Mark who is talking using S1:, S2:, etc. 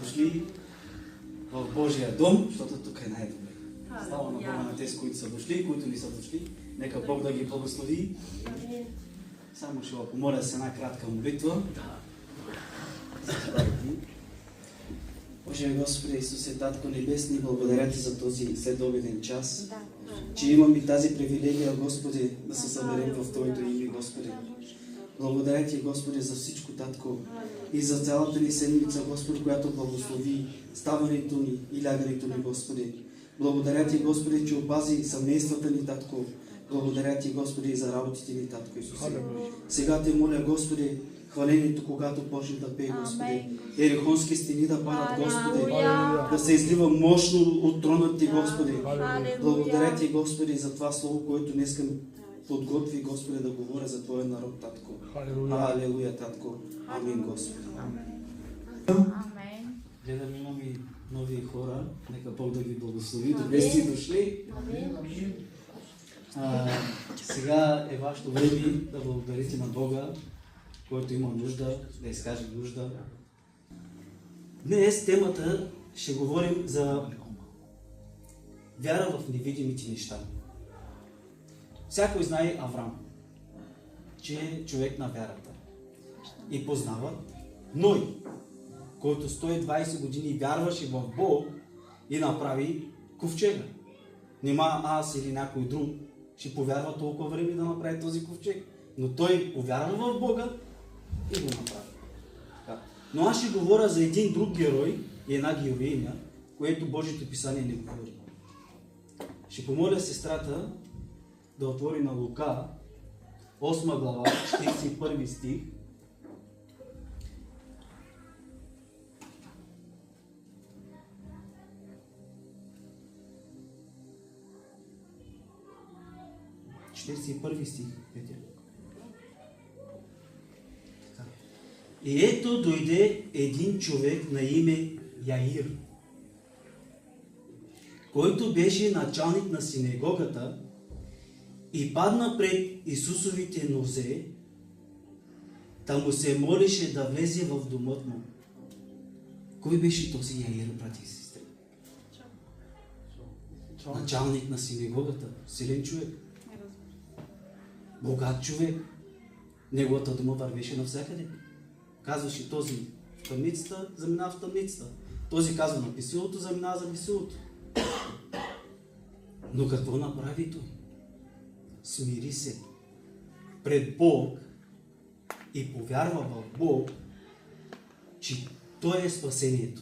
S1: Дошли в Божия дом, защото тук е най-добре. Слава на Бога на тези, които са дошли, които не са дошли. Нека Бог да ги благослови. Само ще ви помоля с една кратка молитва. Боже Господи Исусе, Татко Небесни, благодаря Ти за този следобеден час, че имаме тази привилегия, Господи, да се съберем в Твоето име, Господи. Благодаря Ти, Господи, за всичко, Татко, и за цялата ни седмица, Господи, която благослови ставането ни и лягането ни, Господи. Благодаря Ти, Господи, че опази семействата ни, Татко. Благодаря Ти, Господи, за работите ни, Татко Исусе. Сега Те моля, Господи, хвалението, когато почне да пее, Господи. Ерихонски стени да падат, Господи. Да се излива мощно от трона Ти, Господи. Благодаря Ти, Господи, за това слово, което днес подготви, Господи, да говоря за Твоя народ, Татко. Алелуя, Татко. Амин, Господи.
S2: Амин.
S1: Гледам, имаме нови хора. Нека Бог да ги благослови. Добре сте дошли. Сега е вашето време да благодарите на Бога, който има нужда, да изкаже нужда. Днес темата ще говорим за вяра в невидимите неща. Всякой знае Авраам, че е човек на вярата и познава Ной, който 120 години вярваше в Бог и направи ковчега. Нема аз или някой друг ще повярва толкова време да направи този ковчег. Но той повярва в Бога и го направи. Но аз ще говоря за един друг герой и една героиня, което Божието писание не говори. Ще помоля сестрата да отвори на Лука, 8 глава, 41 стих. Първи стих, Петя. И ето дойде един човек на име Яир, който беше началник на синагогата и падна пред Исусовите нозе, да му се молеше да влезе в домът му. Кой беше този Яир, брати и сестри? Началник на синагогата, силен човек. Богат човек. Неговата дума вървеше навсякъде. Казваше този в тъмницата, заминава в тъмницата. Този казва на веселото, заминава за веселото. Но какво направи той? Смири се пред Бог и повярва в Бог, че Той е спасението.